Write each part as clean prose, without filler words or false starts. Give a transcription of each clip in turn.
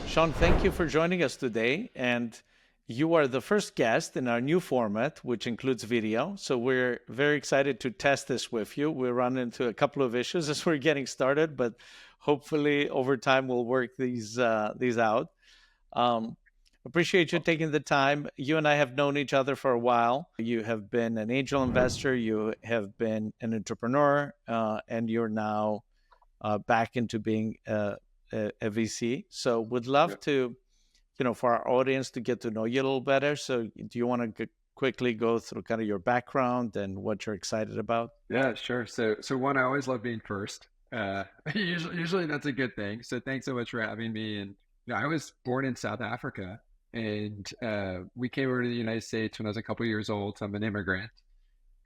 Sean, thank you for joining us today. And you are the first guest in our new format, which includes video. So we're very excited to test this with you. We run into a couple of issues as we're getting started, but hopefully over time we'll work these out. Um, Appreciate you taking the time. You and I have known each other for a while. You have been an angel investor, you have been an entrepreneur, and you're now back into being a VC. So would Yeah, love to, for our audience to get to know you a little better. So do you want to quickly go through kind of your background and what you're excited about? yeah, sure. So one, I always love being first. Usually that's a good thing. So thanks so much for having me. And I was born in South Africa, and we came over to the United States when I was a couple years old. So I'm an immigrant.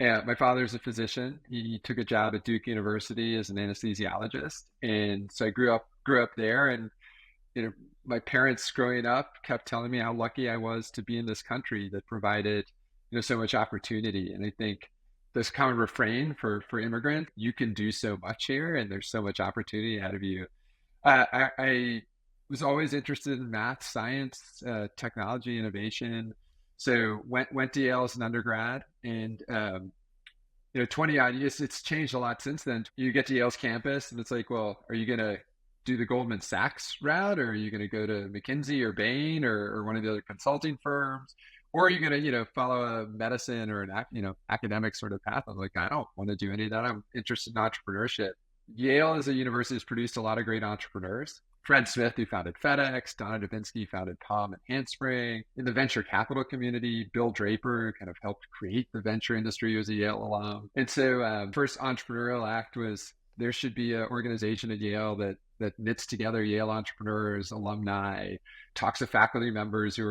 My father's a physician. He took a job at Duke University as an anesthesiologist, and so I grew up there. And my parents growing up kept telling me how lucky I was to be in this country that provided so much opportunity. And I think this common refrain for immigrants, you can do so much here, and there's so much opportunity ahead of you. I was always interested in math, science, technology, innovation. So went to Yale as an undergrad, and 20 odd years, it's changed a lot since then. You get to Yale's campus, and it's like, well, are you gonna do the Goldman Sachs route, or are you gonna go to McKinsey or Bain or one of the other consulting firms, or are you gonna follow a medicine or an academic sort of path? I'm like, I don't want to do any of that. I'm interested in entrepreneurship. Yale as a university has produced a lot of great entrepreneurs. Fred Smith, who founded FedEx, Donna Dubinsky founded Palm and Handspring. In the venture capital community, Bill Draper kind of helped create the venture industry. He was a Yale alum. And so first entrepreneurial act was there should be an organization at Yale that knits together Yale entrepreneurs, alumni, talks to faculty members who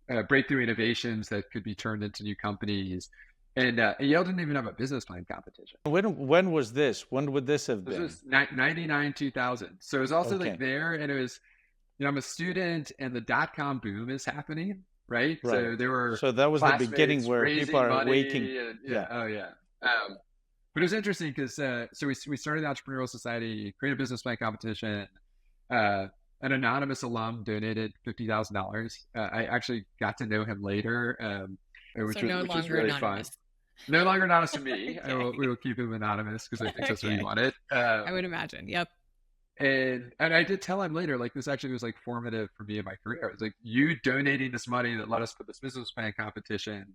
are breakthrough innovations that could be turned into new companies. And Yale didn't even have a business plan competition. When was this? When would this have This been? was 99, 2000. So it was also like Okay, there, and it was, I'm a student, and the dot-com boom is happening, right? right. So there were So that was the beginning classmates where people raising are waking. money, and yeah, Yeah. oh yeah. But it was interesting because we started the Entrepreneurial Society, created a business plan competition. An anonymous alum donated $50,000. I actually got to know him later, So no which was longer really fun. anonymous. No longer anonymous to me. Okay. We will keep him anonymous because I think that's what he Okay. wanted. I would imagine. Yep. And I did tell him later, like, this actually was like formative for me in my career. It's like you donating this money that let us put this business plan competition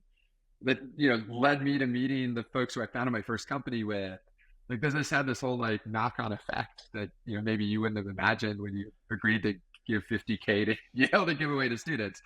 that led me to meeting the folks who I founded my first company with. Like, business had this whole like knock-on effect that maybe you wouldn't have imagined when you agreed to give 50K to Yale to give away to students.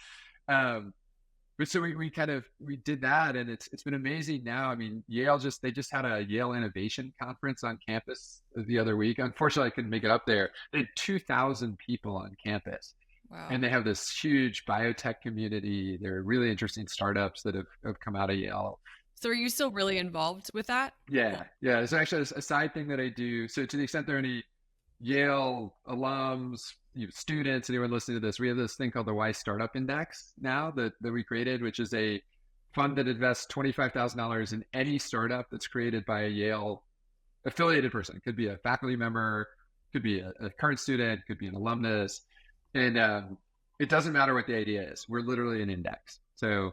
But so we did that, and it's been amazing now. I mean, they just had a Yale Innovation Conference on campus the other week. Unfortunately, I couldn't make it up there. They had 2,000 people on campus, Wow. and they have this huge biotech community. There are really interesting startups that have come out of Yale. So are you still really involved with that? Yeah, yeah. It's actually a side thing that I do. So to the extent there are any Yale alums, students, anyone listening to this, we have this thing called the Y Startup Index now that we created, which is a fund that invests $25,000 in any startup that's created by a Yale affiliated person. It could be a faculty member, could be a current student, could be an alumnus, and it doesn't matter what the idea is. We're literally an index. So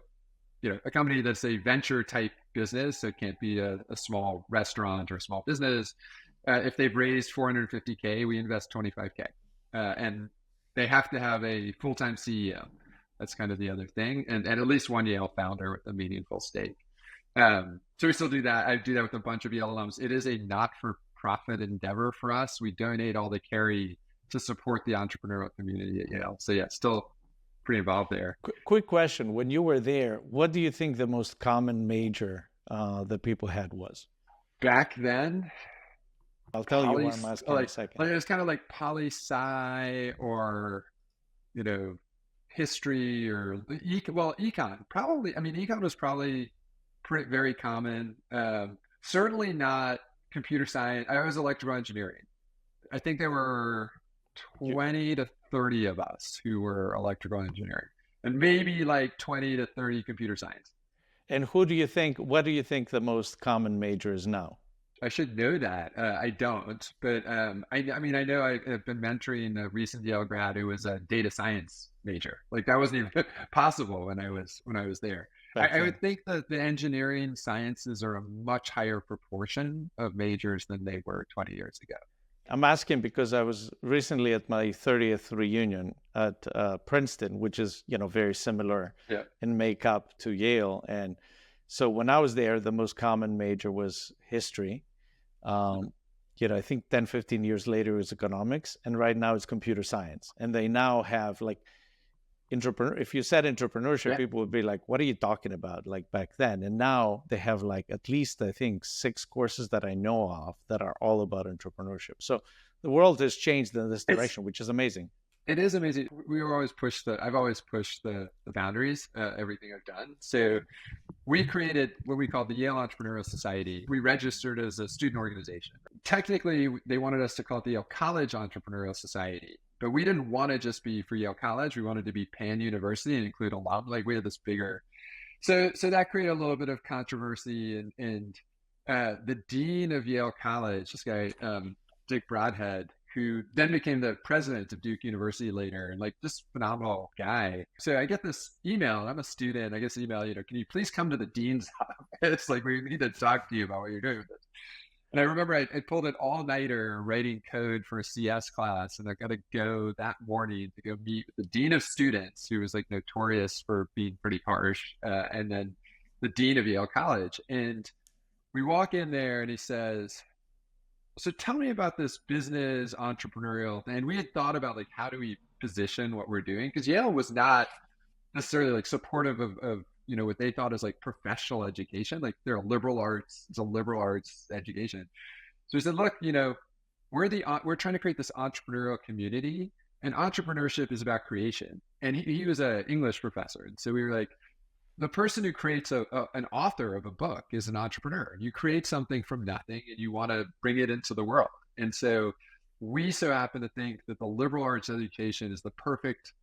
a company that's a venture type business, so it can't be a small restaurant or a small business. If they've raised 450K, we invest 25K. And they have to have a full-time CEO. That's kind of the other thing. And at least one Yale founder with a meaningful stake. So we still do that. I do that with a bunch of Yale alums. It is a not-for-profit endeavor for us. We donate all the carry to support the entrepreneurial community at Yale. So yeah, still pretty involved there. Quick question. When you were there, what do you think the most common major that people had was? Back then, I'll tell you why I'm asking in a like second. it was kind of like poli sci or history or econ probably. I mean, econ was probably very common. Certainly not computer science. I was electrical engineering. I think there were You- 20 to 30 of us who were electrical engineering, and maybe like 20 to 30 computer science. And what do you think the most common major is now? I should know that. I don't, but I mean, I know I've been mentoring a recent Yale grad who was a data science major. Like that wasn't even possible when I was there. back I then. would think that the engineering sciences are a much higher proportion of majors than they were 20 years ago. I'm asking because I was recently at my 30th reunion at Princeton, which is, very similar Yeah. in makeup to Yale. And so when I was there, the most common major was history. Um, I think 10, 15 years later it was economics, and right now it's computer science. And they now have like if you said entrepreneurship, Yeah. people would be like, what are you talking about, like back then? And now they have like at least I think 6 courses that I know of that are all about entrepreneurship. So the world has changed in this It's direction, which is amazing. It is amazing. I've always pushed the boundaries, everything I've done. So we created what we call the Yale Entrepreneurial Society. We registered as a student organization. Technically, they wanted us to call it the Yale College Entrepreneurial Society, but we didn't want to just be for Yale College. We wanted to be pan-university and include alum. Like we had this bigger. So that created a little bit of controversy, and the dean of Yale College, this guy, Dick Broadhead, who then became the president of Duke University later, and like this phenomenal guy. So I get this email. I'm a student. I get this email, can you please come to the dean's office? Like we need to talk to you about what you're doing with this. And I remember I pulled an all-nighter writing code for a CS class, and I got to go that morning to go meet with the dean of students, who was like notorious for being pretty harsh, and then the dean of Yale College. And we walk in there, and he says, so tell me about this business entrepreneurial thing. And we had thought about like, how do we position what we're doing? Because Yale was not necessarily like supportive of what they thought as like professional education. Like they're a liberal arts, it's a liberal arts education. So we said, look, we're trying to create this entrepreneurial community, and entrepreneurship is about creation. And he was an English professor. And so we were like, the person who creates an author of a book is an entrepreneur. You create something from nothing and you want to bring it into the world. And so we so happen to think that the liberal arts education is the perfect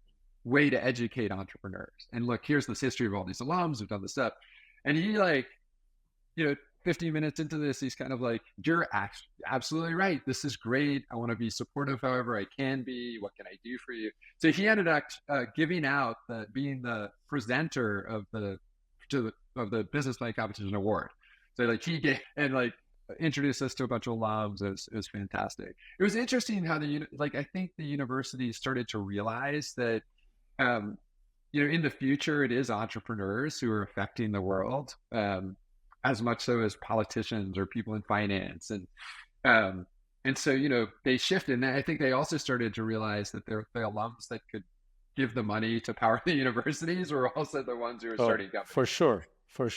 way to educate entrepreneurs. And look, here's this history of all these alums who've done this stuff. And he 15 minutes into this, he's kind of like, you're absolutely right. This is great. I want to be supportive however I can be. What can I do for you? So he ended up giving out being the presenter of the Business Plan Competition Award. So like he gave and like introduced us to a bunch of alums. It was fantastic. It was interesting how I think the university started to realize that in the future it is entrepreneurs who are affecting the world. As much so as politicians or people in finance. And so, they shifted. And I think they also started to realize that the alums that could give the money to power the universities were also the ones who were starting companies. For sure.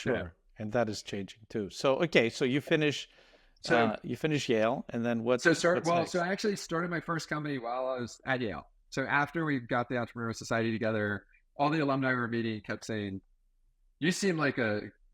Yeah. And that is changing too. So, okay. So you finish Yale, and then what's next? So I actually started my first company while I was at Yale. So after we got the Entrepreneurial Society together, all the alumni we were meeting kept saying, you seem like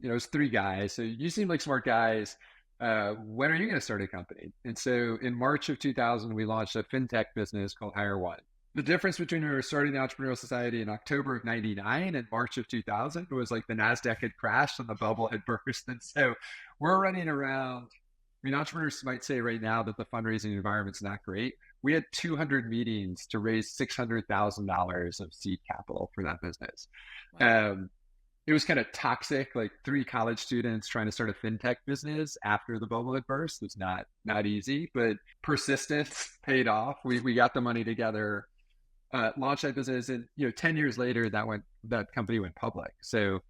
it was 3 guys. So you seem like smart guys. When are you going to start a company? And so in March of 2000, we launched a fintech business called Hire One. The difference between we were starting the Entrepreneurial Society in October of 99 and March of 2000 was like the NASDAQ had crashed and the bubble had burst. And so we're running around, entrepreneurs might say right now that the fundraising environment's not great. We had 200 meetings to raise $600,000 of seed capital for that business. Wow. It was kind of toxic, like 3 college students trying to start a fintech business after the bubble had burst. It was not easy, but persistence paid off. We got the money together, launched that business, and 10 years later that company went public. So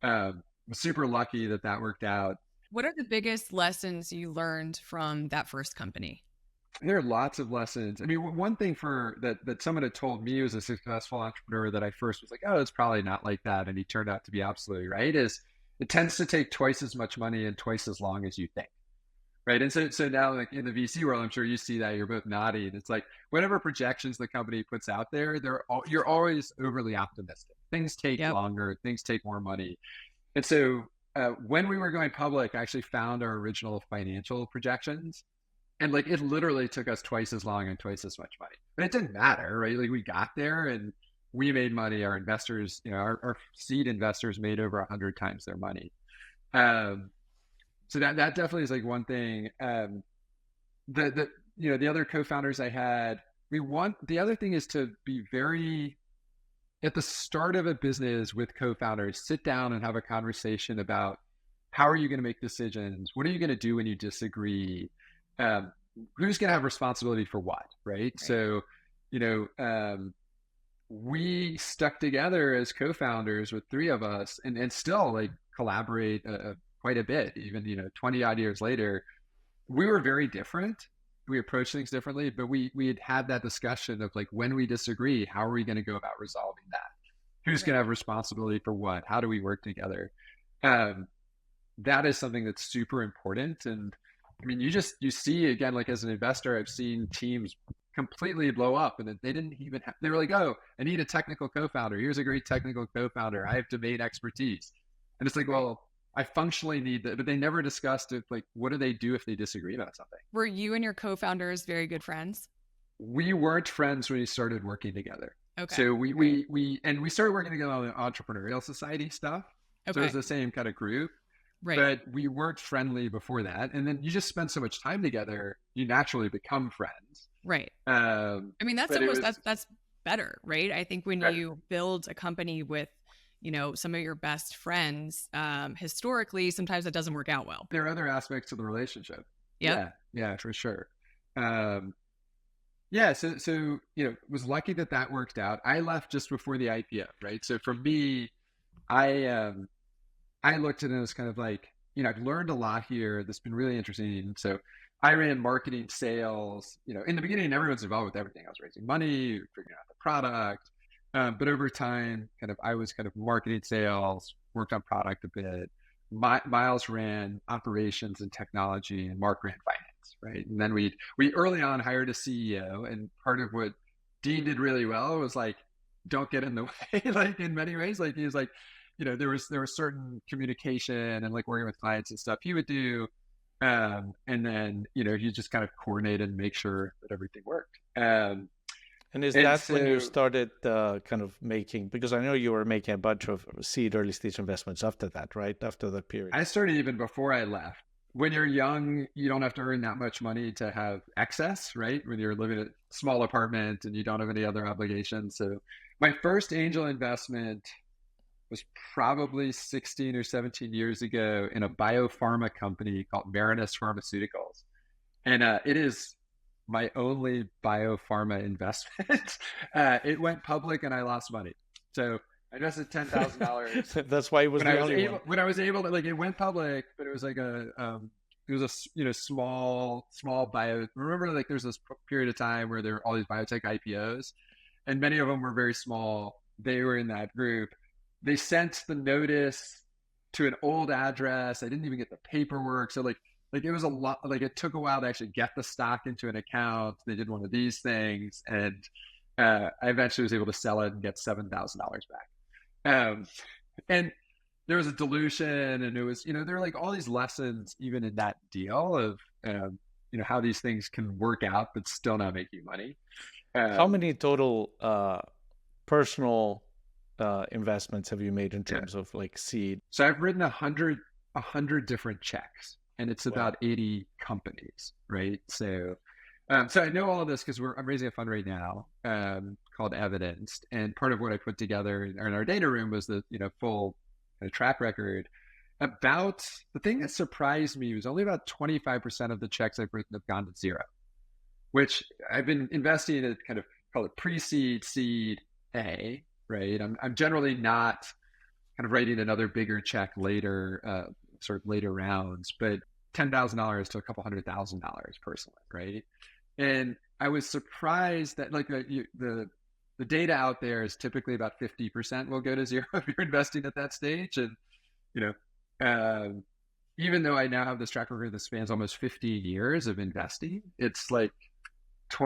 I'm super lucky that worked out. What are the biggest lessons you learned from that first company? There are lots of lessons. One thing that someone had told me was a successful entrepreneur that I first was like, oh, it's probably not like that. And he turned out to be absolutely right, is it tends to take twice as much money and twice as long as you think. Right. And so now like in the VC world, I'm sure you see that, you're both nodding. It's like whatever projections the company puts out there, you're always overly optimistic. Things take longer, things take more money. And so when we were going public, I actually found our original financial projections. And like, it literally took us twice as long and twice as much money, but it didn't matter, right? Like we got there and we made money. Our investors, our seed investors made over 100 times their money. So that definitely is like one thing. The other co-founders I had, the other thing is to be very at the start of a business with co-founders, sit down and have a conversation about how are you going to make decisions? What are you going to do when you disagree? Um, who's going to have responsibility for what? Right. So, you know, we stuck together as co-founders with three of us and still like collaborate quite a bit, even, 20 odd years later. We were very different. We approach things differently, but we had that discussion of like, when we disagree, how are we going to go about resolving that? Who's going to have responsibility for what? How do we work together? That is something that's super important. And I mean, you see again, like as an investor, I've seen teams completely blow up and they didn't even have, they were like, oh, I need a technical co-founder. Here's a great technical co-founder. I have domain expertise. And it's like, well, I functionally need that, but they never discussed it. Like, what do they do if they disagree about something? Were you and your co-founders very good friends? We weren't friends when we started working together. Okay. So we started working together on the entrepreneurial society stuff. Okay. So it was the same kind of group, right. But we weren't friendly before that. And then you just spend so much time together, you naturally become friends. Right. I mean, that's that's better, right? I think when you build a company with, some of your best friends, historically, sometimes that doesn't work out well. There are other aspects to the relationship. Yep. Yeah, for sure. So was lucky that worked out. I left just before the IPO, right? So for me, I looked at it as kind of like, I've learned a lot here that's been really interesting. So I ran marketing, sales, in the beginning, everyone's involved with everything. I was raising money, figuring out the product. But over time, I was marketing, sales, worked on product a bit. Miles ran operations and technology, and Mark ran finance, right? And then we early on hired a CEO, and part of what Dean did really well was like, don't get in the way. Like in many ways, like he was like, there was certain communication and like working with clients and stuff he would do, and then he just kind of coordinated and make sure that everything worked. And is that when you started kind of making, because I know you were making a bunch of seed early stage investments after that, right? After that period. I started even before I left. When you're young, you don't have to earn that much money to have excess, right? When you're living in a small apartment and you don't have any other obligations. So my first angel investment was probably 16 or 17 years ago in a biopharma company called Marinus Pharmaceuticals. And it is my only biopharma investment. It went public and I lost money. So I invested $10,000. That's why it was the only one. When I was able to, like, it went public, but it was like small bio. Remember, like, there's this period of time where there were all these biotech IPOs, and many of them were very small. They were in that group. They sent the notice to an old address. I didn't even get the paperwork. So like it was a lot, like it took a while to actually get the stock into an account. They did one of these things. And I eventually was able to sell it and get $7,000 back. And there was a dilution, and it was, there were like all these lessons, even in that deal of, how these things can work out, but still not make you money. How many total personal investments have you made in terms of like seed? So I've written 100 different checks, and it's about 80 companies, right? So I know all of this because I'm raising a fund right now called Evidenced, and part of what I put together in our data room was the full track record. About the thing that surprised me was only about 25% of the checks I've written have gone to zero, which I've been investing in kind of call it pre-seed, seed, A, right? I'm generally not kind of writing another bigger check later, sort of later rounds, but $10,000 to a couple $100,000 personally, right? And I was surprised that like the data out there is typically about 50% will go to zero if you're investing at that stage. And even though I now have this track record that spans almost 15 years of investing, it's like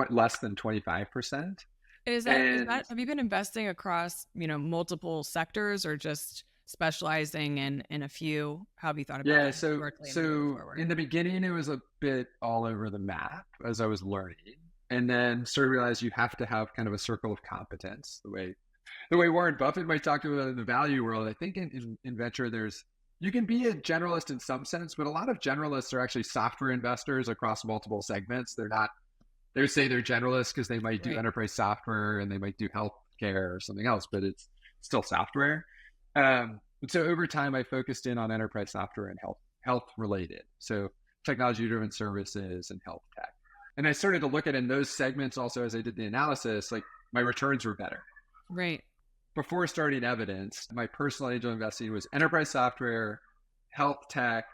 less than 25%. Is that have you been investing across multiple sectors, or just specializing in a few? How have you thought about that? So in the beginning, it was a bit all over the map as I was learning, and then sort of realized you have to have kind of a circle of competence. The way Warren Buffett might talk about it in the value world, I think in venture there's you can be a generalist in some sense, but a lot of generalists are actually software investors across multiple segments. They say they're generalists because they might do Right. enterprise software and they might do healthcare or something else, but it's still software. And so over time, I focused in on enterprise software and health related. So technology driven services and health tech. And I started to look at in those segments also as I did the analysis, like my returns were better. Right. Before starting Evidence, my personal angel investing was enterprise software, health tech,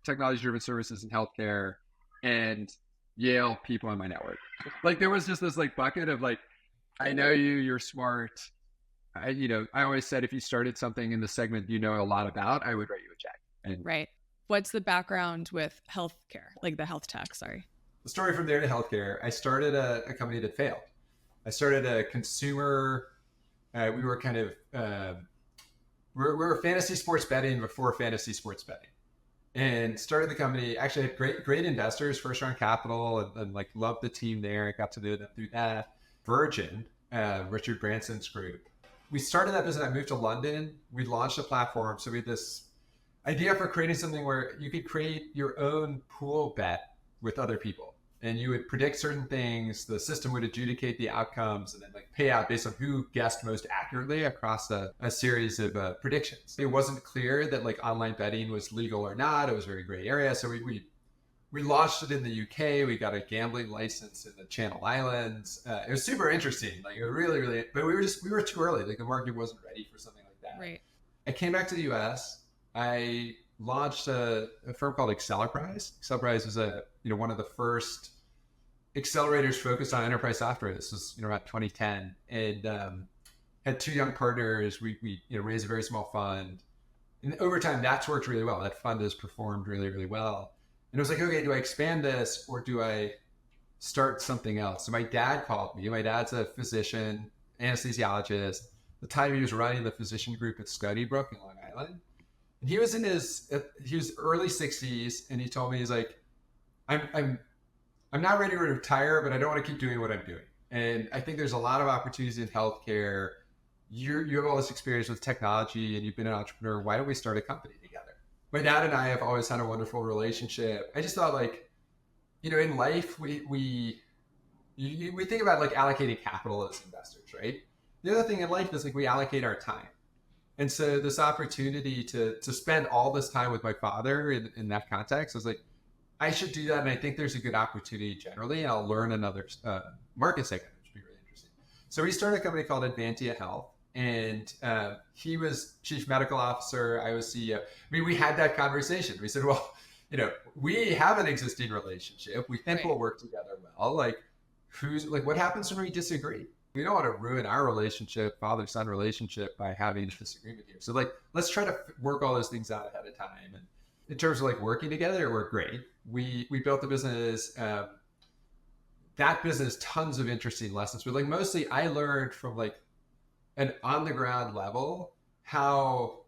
technology driven services and healthcare, and Yale people in my network. Like there was just this like bucket of like, I know you, you're smart. I always said if you started something in the segment you know a lot about, I would write you a check. And Right. What's the background with healthcare, like the health tech? Sorry. The story from there to healthcare, I started a company that failed. I started a consumer, we were kind of, we were fantasy sports betting before fantasy sports betting. And started the company, actually had great investors, first round capital, and like loved the team there. I got to know them through that. Virgin, Richard Branson's group. We started that business. I moved to London. We launched a platform. So we had this idea for creating something where you could create your own pool bet with other people. And you would predict certain things. The system would adjudicate the outcomes and then like pay out based on who guessed most accurately across a series of predictions. It wasn't clear that like online betting was legal or not. It was a very gray area. So we launched it in the UK. We got a gambling license in the Channel Islands. It was super interesting. Like it was really, but we were too early. Like the market wasn't ready for something like that. Right. I came back to the US. I launched a firm called Acceleprise. Acceleprise was one of the first accelerators focused on enterprise software. This was around 2010, and had two young partners. We raised a very small fund, and over time that's worked really well. That fund has performed really, really well. And it was like, okay, do I expand this or do I start something else? So my dad called me. My dad's a physician, anesthesiologist. At the time he was running the physician group at Stony-Brook in Long Island. And he was he was early 60s, and he told me, he's like, I'm not ready to retire, but I don't want to keep doing what I'm doing. And I think there's a lot of opportunities in healthcare. You have all this experience with technology and you've been an entrepreneur. Why don't we start a company together? My dad and I have always had a wonderful relationship. I just thought like, in life, we think about like allocating capital as investors, right? The other thing in life is like we allocate our time. And so this opportunity to spend all this time with my father in that context, I was like, I should do that. And I think there's a good opportunity generally. And I'll learn another market segment, which would be really interesting. So we started a company called Advantia Health. And he was chief medical officer. I was CEO. I mean, we had that conversation. We said, well, we have an existing relationship. We think we'll work together well. Like, what happens when we disagree? We don't want to ruin our relationship, father-son relationship, by having a disagreement here. So like, let's try to work all those things out ahead of time. And in terms of like working together, it worked great. We built the business. That business, tons of interesting lessons. But like mostly I learned from like an on the ground level how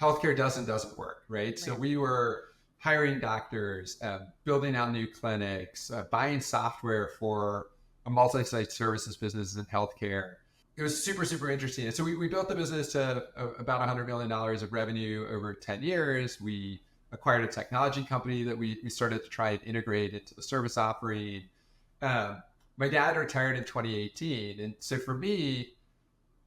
healthcare does and doesn't work, right? So we were hiring doctors, building out new clinics, buying software for a multi-site services business in healthcare. It was super, super interesting. And so we built the business to about $100 million of revenue over 10 years. We acquired a technology company that we started to try and integrate into the service offering. My dad retired in 2018. And so for me,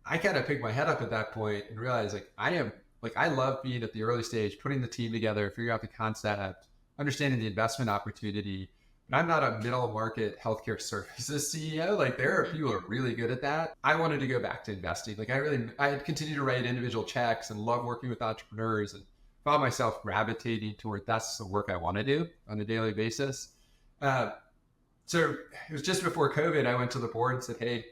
I kind of picked my head up at that point and realized I love being at the early stage, putting the team together, figuring out the concept, understanding the investment opportunity. But I'm not a middle market healthcare services CEO. Like there are people who are really good at that. I wanted to go back to investing. Like I had continued to write individual checks and love working with entrepreneurs and found myself gravitating toward that's the work I want to do on a daily basis. So it was just before COVID, I went to the board and said, hey,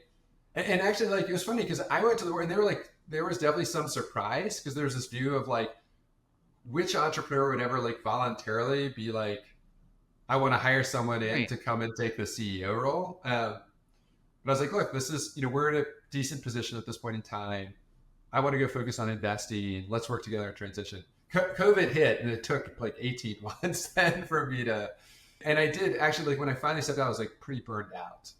and actually like, it was funny because I went to the board and they were like, there was definitely some surprise because there's this view of like, which entrepreneur would ever like voluntarily be like, I want to hire someone in to come and take the CEO role. But I was like, look, this is, we're in a decent position at this point in time. I want to go focus on investing. Let's work together in transition. COVID hit and it took like 18 months then for me to, and I did actually, like when I finally stepped out, I was like pretty burned out.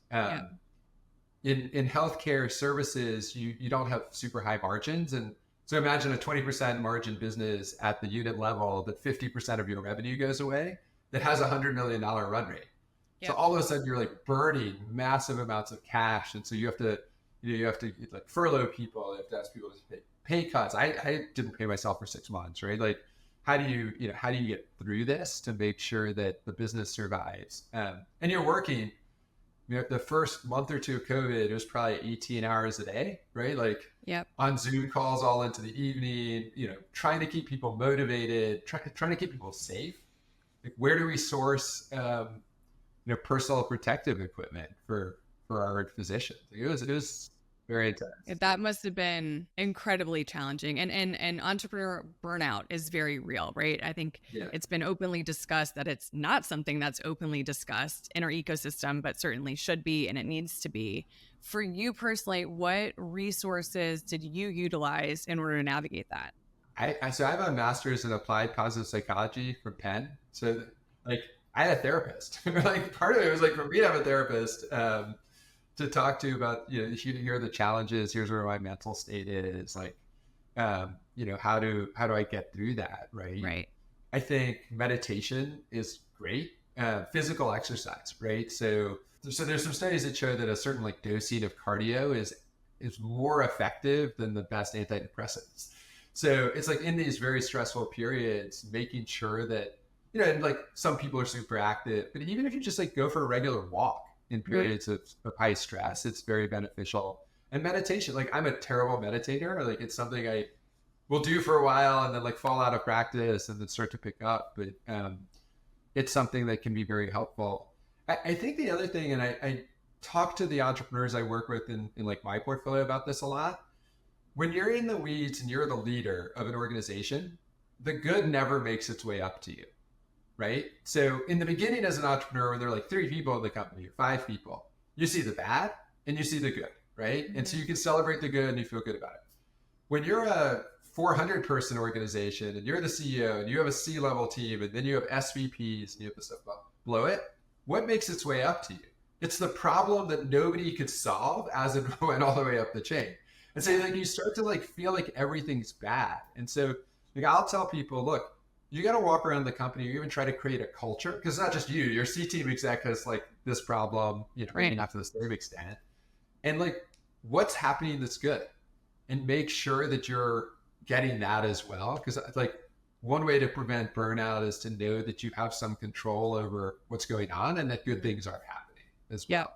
In healthcare services, you don't have super high margins. And So imagine a 20% margin business at the unit level that 50% of your revenue goes away that has $100 million run rate. So all of a sudden you're like burning massive amounts of cash. And so you have to, you have to like furlough people. You have to ask people to pay cuts. I didn't pay myself for 6 months, right? Like how do you get through this to make sure that the business survives? And you're working, the first month or two of COVID, it was probably 18 hours a day, right? Like on Zoom calls all into the evening, trying to keep people motivated, trying to keep people safe. Like where do we source, personal protective equipment for our physicians? It was very intense. That must have been incredibly challenging. And entrepreneur burnout is very real, right? I think it's been openly discussed that it's not something that's openly discussed in our ecosystem, but certainly should be, and it needs to be. For you personally, what resources did you utilize in order to navigate that? So I have a master's in applied positive psychology from Penn. So like I had a therapist. Like part of it was like for me to have a therapist, to talk to about, here are the challenges, here's where my mental state is, like, how do I get through that, right? Right. I think meditation is great. Physical exercise, right? So there's some studies that show that a certain like dosing of cardio is more effective than the best antidepressants. So it's like in these very stressful periods, making sure that, and like some people are super active, but even if you just like go for a regular walk in periods of high stress, it's very beneficial. And meditation, like I'm a terrible meditator. Like it's something I will do for a while and then like fall out of practice and then start to pick up. But it's something that can be very helpful. I think the other thing, and I talk to the entrepreneurs I work with in like my portfolio about this a lot. When you're in the weeds and you're the leader of an organization, the good never makes its way up to you. Right? So in the beginning as an entrepreneur, when there are like 3 people in the company or 5 people, you see the bad and you see the good, right? And so you can celebrate the good and you feel good about it. When you're a 400 person organization and you're the CEO and you have a C-level team and then you have SVPs and you have this stuff below it, what makes its way up to you? It's the problem that nobody could solve as it went all the way up the chain. And so like you start to like feel like everything's bad. And so like I'll tell people, look, you got to walk around the company or even try to create a culture, because it's not just you, your C-team exec has like this problem, right, not to the same extent. And like, what's happening that's good, and make sure that you're getting that as well. Because like one way to prevent burnout is to know that you have some control over what's going on and that good things are happening as well.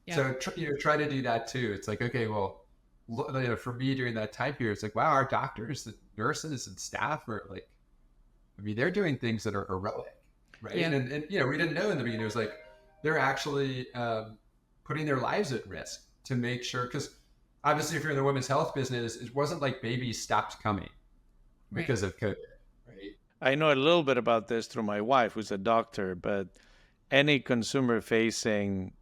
Yeah. So try to do that too. It's like, okay, well, for me during that time period, it's like, wow, our doctors, the nurses and staff are like, they're doing things that are heroic, right? Yeah. And we didn't know in the beginning. It was like, they're actually putting their lives at risk to make sure, because obviously if you're in the women's health business, it wasn't like babies stopped coming because of COVID, right? I know a little bit about this through my wife, who's a doctor, but any consumer facing,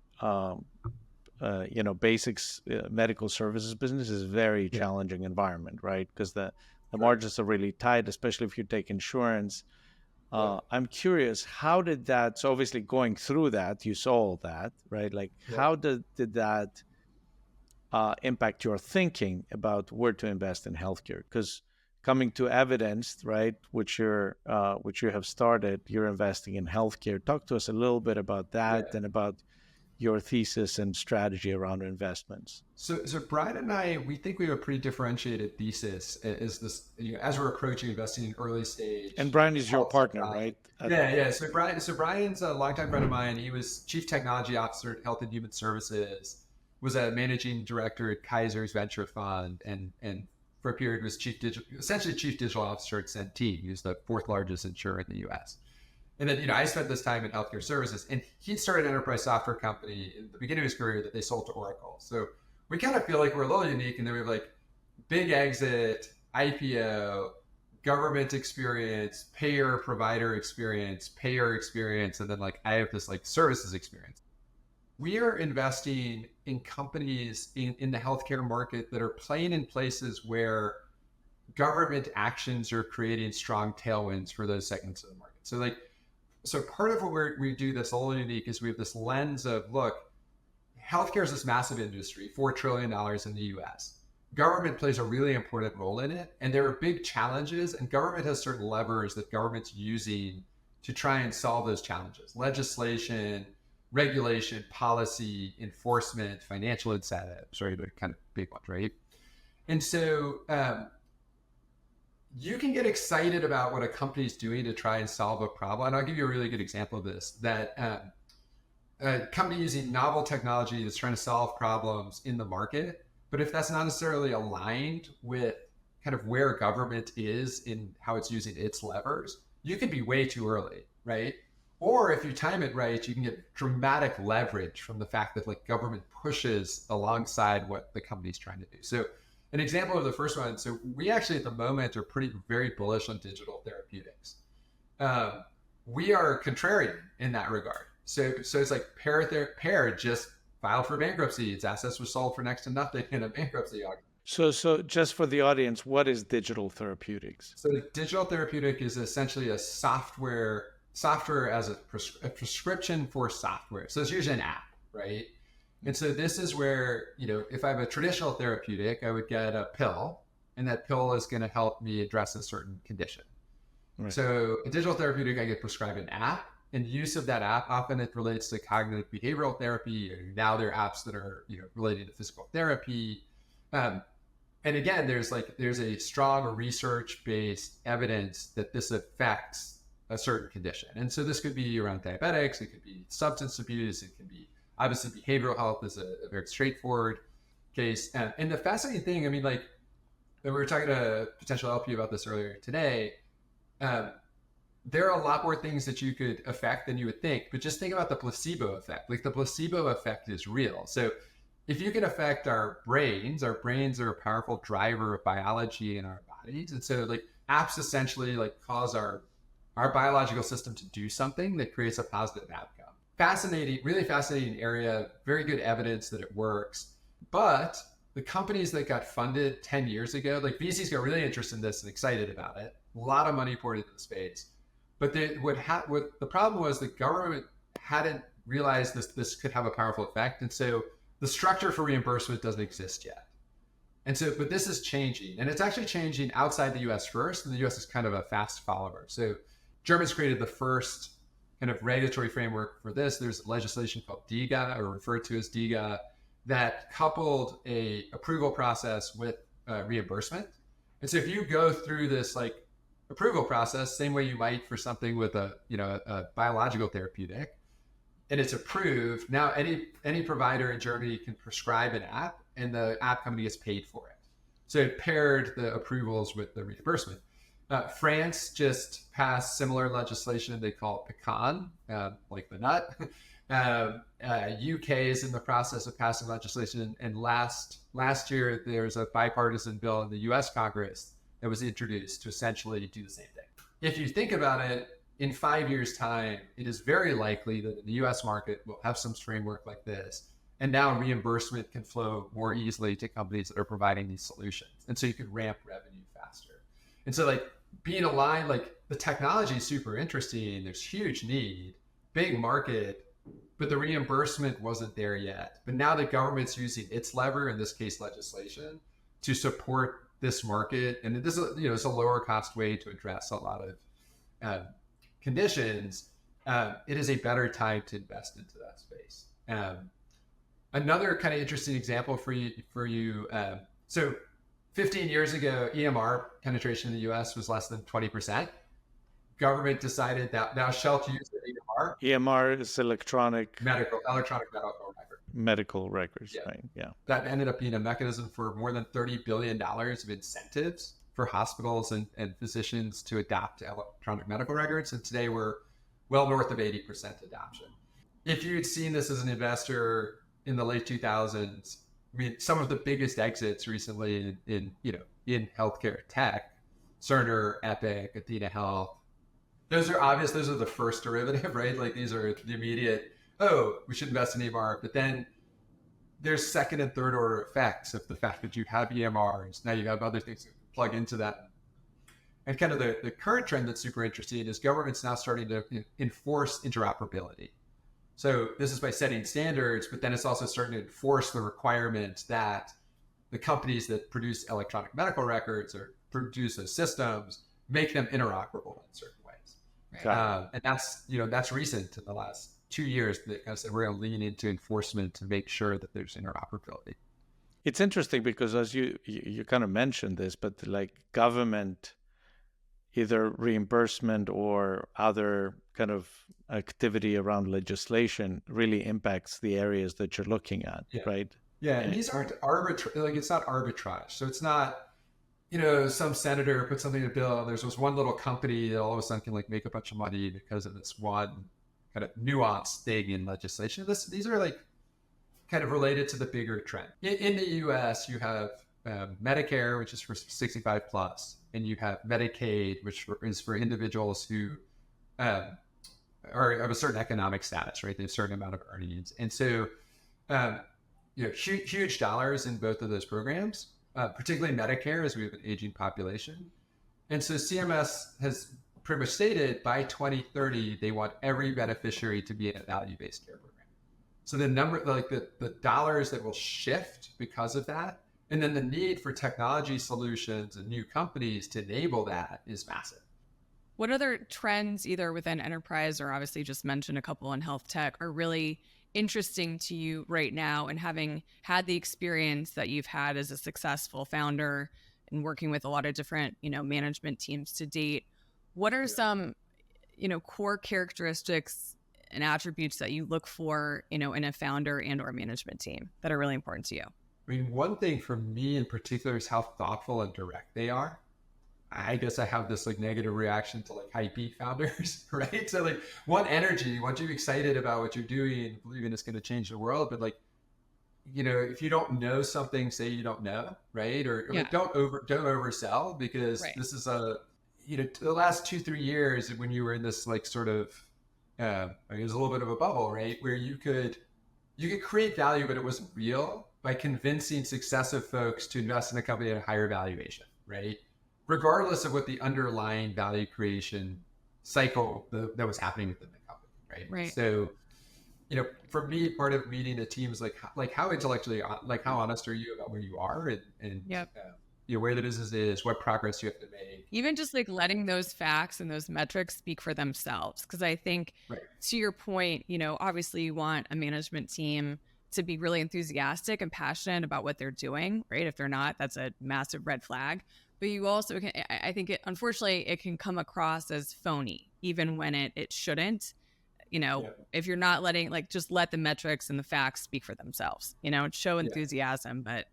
basics, medical services business is a very challenging environment, right? Because the margins are really tight, especially if you take insurance. I'm curious, how did that, so obviously going through that, you saw all that, right? Like how did that impact your thinking about where to invest in healthcare? Because coming to Evidence, right, which you have started, you're investing in healthcare. Talk to us a little bit about that and about your thesis and strategy around investments. So Brian and I, we think we have a pretty differentiated thesis as this, as we're approaching investing in early stage. And Brian is your partner, right? Yeah. So Brian's a longtime friend of mine. He was Chief Technology Officer at Health and Human Services, was a managing director at Kaiser's Venture Fund, and for a period was Chief Digital Officer at Centene. He was the 4th largest insurer in the U.S. And then, I spent this time in healthcare services, and he started an enterprise software company in the beginning of his career that they sold to Oracle. So we kind of feel like we're a little unique, and then we have like big exit, IPO, government experience, payer provider experience, and then like I have this like services experience. We are investing in companies in the healthcare market that are playing in places where government actions are creating strong tailwinds for those segments of the market. So part of what we do that's a little unique is we have this lens of, look, healthcare is this massive industry, $4 trillion in the US. government plays a really important role in it. And there are big challenges, and government has certain levers that government's using to try and solve those challenges: legislation, regulation, policy, enforcement, financial incentives, right? The kind of big ones, right? And so you can get excited about what a company is doing to try and solve a problem. And I'll give you a really good example of this, that a company using novel technology that's trying to solve problems in the market. But if that's not necessarily aligned with kind of where government is in how it's using its levers, you could be way too early, right? Or if you time it right, you can get dramatic leverage from the fact that like government pushes alongside what the company's trying to do. So an example of the first one, so we actually at the moment are very bullish on digital therapeutics. We are contrarian in that regard. So it's like Pear just filed for bankruptcy. Its assets were sold for next to nothing in a bankruptcy auction. So just for the audience, what is digital therapeutics? So digital therapeutic is essentially a software as a prescription for software. So it's usually an app, right? And so this is where, if I have a traditional therapeutic, I would get a pill, and that pill is going to help me address a certain condition. Right. So a digital therapeutic, I get prescribed an app, and use of that app, often it relates to cognitive behavioral therapy, or now there are apps that are, related to physical therapy. And again, there's a strong research-based evidence that this affects a certain condition. And so this could be around diabetics, it could be substance abuse, it can be obviously behavioral health is a very straightforward case. And the fascinating thing, I mean, like we were talking to a potential LP about this earlier today, there are a lot more things that you could affect than you would think, but just think about the placebo effect. Like the placebo effect is real. So if you can affect our brains are a powerful driver of biology in our bodies. And so like apps essentially like cause our biological system to do something that creates a positive outcome. Fascinating, really fascinating area, very good evidence that it works. But the companies that got funded 10 years ago, like VCs got really interested in this and excited about it. A lot of money poured into the space. But what the problem was the government hadn't realized this could have a powerful effect. And so the structure for reimbursement doesn't exist yet. And so, but this is changing, and it's actually changing outside the US first, and the US is kind of a fast follower. So Germans created the first kind of regulatory framework for this. There's legislation called DiGA, or referred to as DiGA, that coupled a approval process with reimbursement. And so if you go through this like approval process, same way you might for something with a biological therapeutic, and it's approved, now any provider in Germany can prescribe an app, and the app company gets paid for it. So it paired the approvals with the reimbursement. France just passed similar legislation. They call it Pecan, like the nut. UK is in the process of passing legislation. And last year, there's a bipartisan bill in the US Congress that was introduced to essentially do the same thing. If you think about it, in 5 years' time, it is very likely that the US market will have some framework like this. And now reimbursement can flow more easily to companies that are providing these solutions. And so you can ramp revenue faster. And so like being aligned, like the technology is super interesting. There's huge need, big market, but the reimbursement wasn't there yet. But now the government's using its lever, in this case legislation, to support this market. And this is, it's a lower cost way to address a lot of conditions. It is a better time to invest into that space. Another kind of interesting example for you. So 15 years ago, EMR penetration in the US was less than 20%. Government decided that now Shell use the EMR. EMR is electronic medical record. Medical records, yeah. Right? Yeah. That ended up being a mechanism for more than $30 billion of incentives for hospitals and physicians to adopt electronic medical records. And today we're well north of 80% adoption. If you'd seen this as an investor in the late 2000s, I mean, some of the biggest exits recently in healthcare tech, Cerner, Epic, Athena Health, those are obvious. Those are the first derivative, right? Like these are the immediate, we should invest in EMR. But then there's second and third order effects of the fact that you have EMRs. Now you have other things that plug into that. And kind of the current trend that's super interesting is government's now starting to enforce interoperability. So this is by setting standards, but then it's also starting to enforce the requirement that the companies that produce electronic medical records or produce those systems, make them interoperable in certain ways. Right. And that's recent in the last 2 years that kind of said we're going to lean into enforcement to make sure that there's interoperability. It's interesting because as you kind of mentioned this, but like government, either reimbursement or other kind of activity around legislation really impacts the areas that you're looking at, right? Yeah, and these aren't it's not arbitrage. So it's not, some senator put something in a bill and there's this one little company that all of a sudden can like make a bunch of money because of this one kind of nuanced thing in legislation. These are like kind of related to the bigger trend. In the US, you have Medicare, which is for 65 plus, and you have Medicaid, which is for individuals who are of a certain economic status, right? They have a certain amount of earnings. And so, huge dollars in both of those programs, particularly Medicare, as we have an aging population. And so CMS has pretty much stated by 2030, they want every beneficiary to be in a value-based care program. So the number, like the dollars that will shift because of that, and then the need for technology solutions and new companies to enable that is massive. What other trends, either within enterprise or obviously just mentioned a couple in health tech, are really interesting to you right now, and having had the experience that you've had as a successful founder and working with a lot of different, management teams to date? What are some, core characteristics and attributes that you look for, in a founder and or management team that are really important to you? I mean, one thing for me in particular is how thoughtful and direct they are. I guess I have this like negative reaction to like hypey founders, right? So like energy, want you excited about what you're doing and believing it's going to change the world. But like, if you don't know something, say you don't know, right? Or like, don't oversell, because this is the last 2-3 years when you were in this like sort of, it was a little bit of a bubble, right? Where you could create value, but it wasn't real, by convincing successive folks to invest in a company at a higher valuation, right? Regardless of what the underlying value creation cycle that was happening within the company, right? So, for me, part of meeting a team is like how intellectually, like how honest are you about where you are and where the business is, what progress you have to make. Even just like letting those facts and those metrics speak for themselves. Because I think, to your point, obviously you want a management team to be really enthusiastic and passionate about what they're doing, right? If they're not, that's a massive red flag. But you also can, I think unfortunately, it can come across as phony, even when it shouldn't. If you're not letting, just let the metrics and the facts speak for themselves, show enthusiasm. But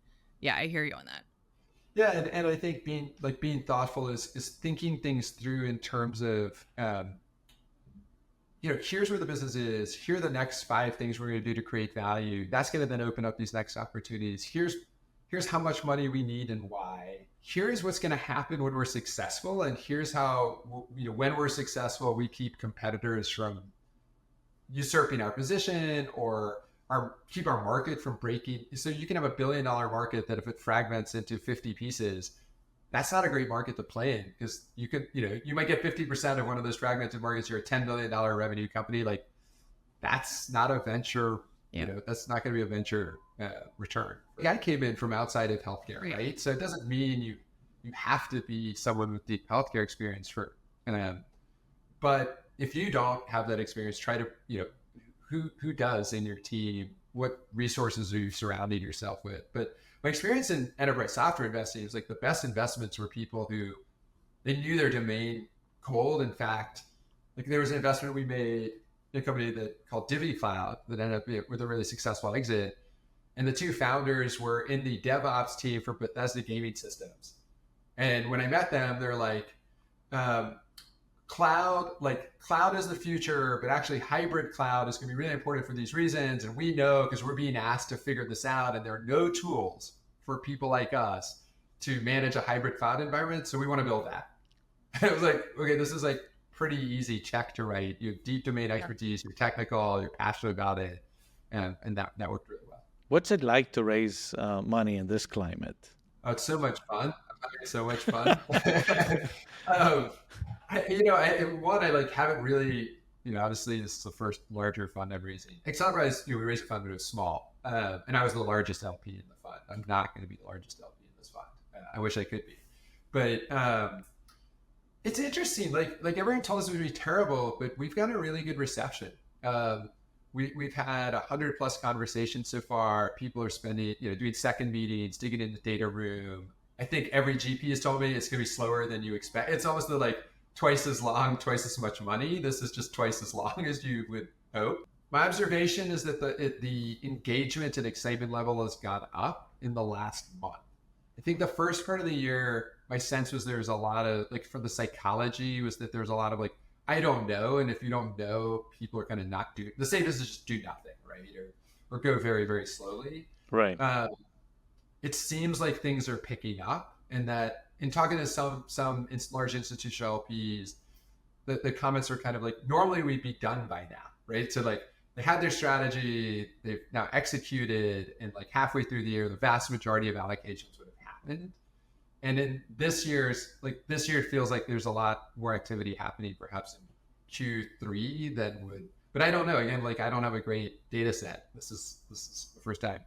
I hear you on that. Yeah, and I think being thoughtful is thinking things through in terms of, here's where the business is. Here are the next 5 things we're going to do to create value. That's going to then open up these next opportunities. Here's how much money we need and why. Here's what's going to happen when we're successful, and here's how when we're successful, we keep competitors from usurping our position or keep our market from breaking. So you can have $1 billion market that if it fragments into 50 pieces, that's not a great market to play in, because you could, you might get 50% of one of those fragmented markets. You're a $10 million revenue company. Like, that's not a venture, that's not going to be a venture return. I came in from outside of healthcare, right? So it doesn't mean you have to be someone with deep healthcare experience but if you don't have that experience, try to, who does in your team, what resources are you surrounding yourself with? But my experience in enterprise software investing is like the best investments were people who they knew their domain cold. In fact, like there was an investment we made in a company called DivvyCloud that ended up with a really successful exit. And the 2 founders were in the DevOps team for Bethesda Gaming Systems. And when I met them, they're like, cloud is the future, but actually hybrid cloud is going to be really important for these reasons. And we know, because we're being asked to figure this out, and there are no tools for people like us to manage a hybrid cloud environment. So we want to build that. And it was like, okay, this is like pretty easy check to write. You have deep domain expertise, you're technical, you're passionate about it. And that worked really well. What's it like to raise money in this climate? Oh, it's so much fun. I'm having so much fun. I haven't really Obviously this is the first larger fund I'm raising. Accelerprise, we raised a fund, but it was small. And I was the largest LP in the fund. I'm not going to be the largest LP in this fund. I wish I could be. But it's interesting. Like everyone told us it would be terrible, but we've got a really good reception. We've had 100+ conversations so far. People are spending, doing second meetings, digging in the data room. I think every GP has told me it's going to be slower than you expect. It's almost twice as long, twice as much money. This is just twice as long as you would hope. My observation is that the engagement and excitement level has gone up in the last month. I think the first part of the year, my sense was there was a lot of, for the psychology, was that there was a lot of I don't know. And if you don't know, people are kind of not doing, the safest is just do nothing, right? Or go very, very slowly. Right. It seems like things are picking up, and that in talking to some large institutional LPs, the comments are kind of normally we'd be done by now, right? So they had their strategy, they've now executed, and halfway through the year, the vast majority of allocations would have happened. And in this year, it feels like there's a lot more activity happening perhaps in Q3 than would, but I don't know. Again, I don't have a great data set. This is the first time.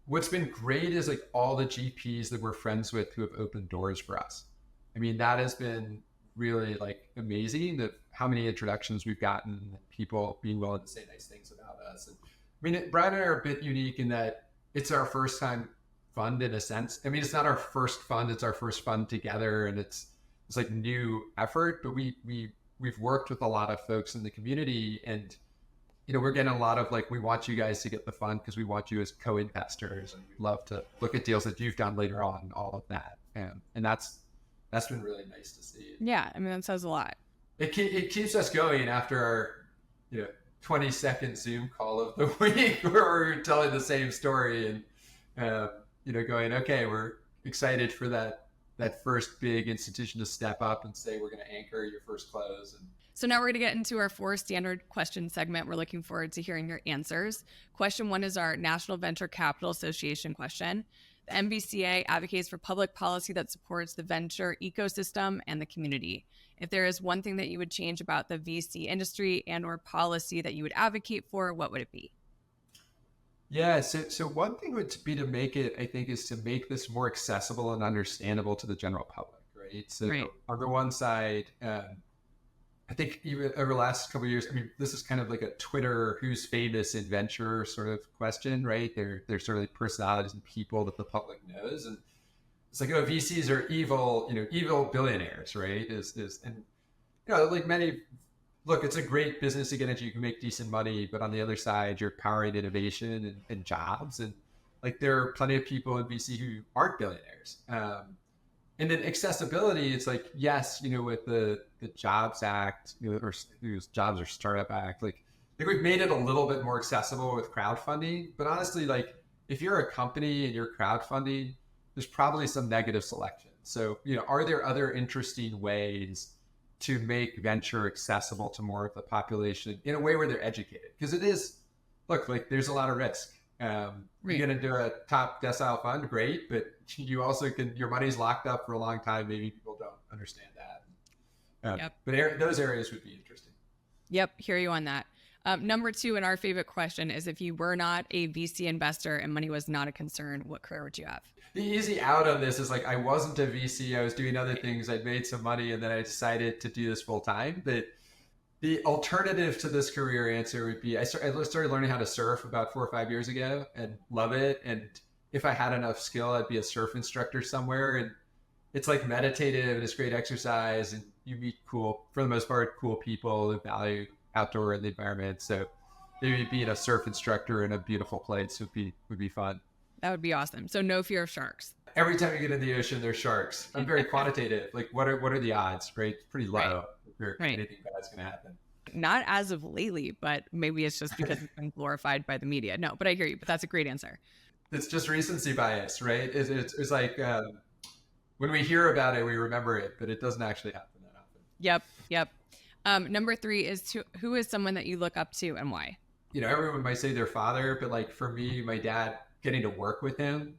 What's been great is all the GPs that we're friends with who have opened doors for us. I mean, that has been really amazing, that how many introductions we've gotten, people being willing to say nice things about us. And I mean, Brian and I are a bit unique in that it's our first time fund in a sense. I mean, it's not our first fund, it's our first fund together, and it's new effort, but we've worked with a lot of folks in the community, and we're getting a lot of we want you guys to get the fund because we want you as co-investors, and we'd love to look at deals that you've done later on, all of that. And that's been really nice to see. Yeah, I mean, that says a lot. It keeps us going after our 20-second Zoom call of the week where we're telling the same story and going, okay, we're excited for that first big institution to step up and say, we're going to anchor your first close. And so now we're going to get into our 4 standard question segment. We're looking forward to hearing your answers. Question 1 is our National Venture Capital Association question. The NVCA advocates for public policy that supports the venture ecosystem and the community. If there is one thing that you would change about the VC industry and or policy that you would advocate for, what would it be? Yeah, so one thing would be to make this more accessible and understandable to the general public, right? So right. On the one side, I think even over the last couple of years, I mean, this is kind of like a Twitter who's famous in venture sort of question, right? They're sort of personalities and people that the public knows, and it's VCs are evil, evil billionaires, right? And look, it's a great business to get into. You can make decent money, but on the other side, you're powering innovation and jobs. And there are plenty of people in VC who aren't billionaires. And then accessibility, it's yes, with the Jobs Act, or Jobs or Startup Act, we've made it a little bit more accessible with crowdfunding. But honestly, if you're a company and you're crowdfunding, there's probably some negative selection. So, are there other interesting ways to make venture accessible to more of the population in a way where they're educated? Because it is, there's a lot of risk. You're going to do a top decile fund, great, but you also your money's locked up for a long time. Maybe people don't understand that. Yep. But those areas would be interesting. Yep, hear you on that. Number 2, and our favorite question is, if you were not a VC investor and money was not a concern, what career would you have? The easy out on this is I wasn't a VC. I was doing other things. I'd made some money, and then I decided to do this full time. But the alternative to this career answer would be I started learning how to surf about 4 or 5 years ago and love it. And if I had enough skill, I'd be a surf instructor somewhere. And it's meditative and it's great exercise, and you meet for the most part, cool people who value outdoor and the environment. So maybe being a surf instructor in a beautiful place would be fun. That would be awesome. So no fear of sharks. Every time you get in the ocean, there's sharks. I'm very quantitative. What are the odds, right? It's pretty low. Right. Anything bad's going to happen. Not as of lately, but maybe it's just because it's been glorified by the media. No, but I hear you. But that's a great answer. It's just recency bias, right? It's when we hear about it, we remember it, but it doesn't actually happen that often. Yep. Number 3 is who is someone that you look up to and why? Everyone might say their father, but for me, my dad, getting to work with him,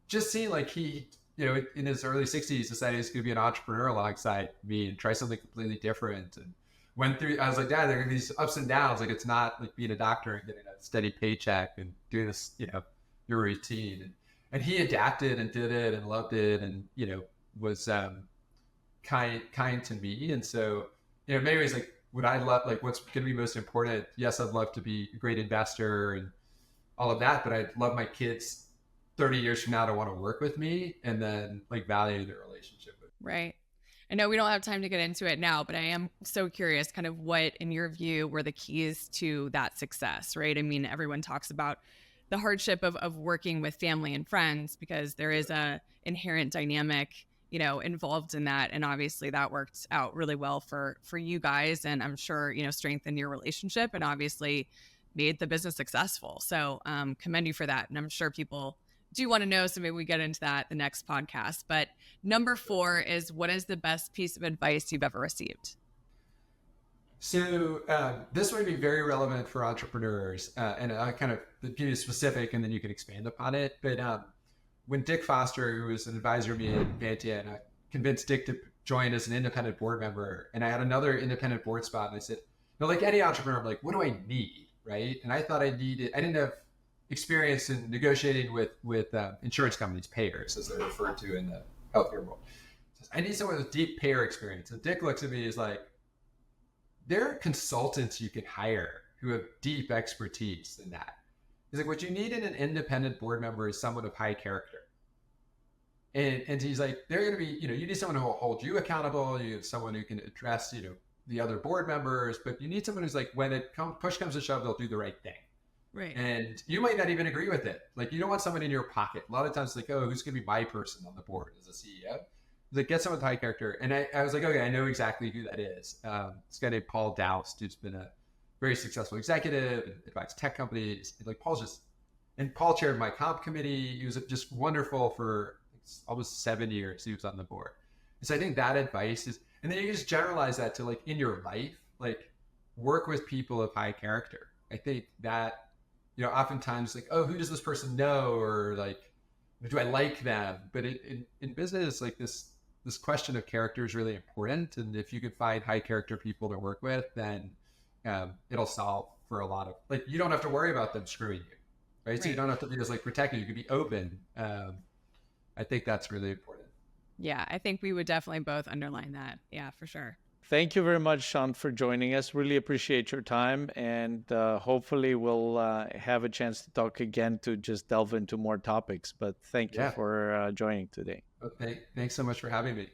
just seeing he, in his early 60s, decided he's going to be an entrepreneur alongside me and try something completely different. And went through, I was like, Dad, there are gonna be these ups and downs. Like, it's not like being a doctor and getting a steady paycheck and doing this, your routine. And he adapted and did it and loved it, and, was kind to me. And so, maybe it's like, would I love, like, what's going to be most important? Yes, I'd love to be a great investor and all of that, but I'd love my kids 30 years from now to want to work with me and then like value their relationship with me. Right. I know we don't have time to get into it now, but I am so curious kind of what, in your view, were the keys to that success, right? I mean, everyone talks about the hardship of working with family and friends because there is a inherent dynamic, involved in that. And obviously that worked out really well for you guys. And I'm sure, strengthened your relationship and obviously made the business successful. So commend you for that. And I'm sure people do want to know, so maybe we get into that the next podcast. But number 4 is, what is the best piece of advice you've ever received? So this would be very relevant for entrepreneurs, and I kind of give you specific, and then you can expand upon it. But when Dick Foster, who was an advisor to me at Vantia, and I convinced Dick to join as an independent board member, and I had another independent board spot, and I said, like any entrepreneur, I'm like, what do I need, right? And I thought I didn't have experience in negotiating with insurance companies, payers, as they're referred to in the healthcare world. I need someone with deep payer experience. And Dick looks at me as like, there are consultants you can hire who have deep expertise in that. He's like, what you need in an independent board member is someone of high character. And he's like, they're going to be, you need someone who will hold you accountable. You have someone who can address, the other board members, but you need someone who's like, when push comes to shove, they'll do the right thing. Right. And you might not even agree with it. Like, you don't want someone in your pocket. A lot of times it's like, oh, who's going to be my person on the board as a CEO? Like, get someone with high character. And I was like, okay, I know exactly who that is. This guy named Paul Doust, who's been a very successful executive and advised tech companies. Like, Paul chaired my comp committee. He was just wonderful for almost 7 years. He was on the board. And so I think that advice is, and then you just generalize that to like in your life, like work with people of high character. I think that, oftentimes like, oh, who does this person know? Or like, do I like them? But in business, like this question of character is really important. And if you can find high character people to work with, then it'll solve for a lot of, like, you don't have to worry about them screwing you, right? So you don't have to be just like protecting, you can be open. I think that's really important. Yeah, I think we would definitely both underline that. Yeah, for sure. Thank you very much, Sean, for joining us. Really appreciate your time. And hopefully we'll have a chance to talk again to just delve into more topics. But thank you for joining today. Okay. Thanks so much for having me.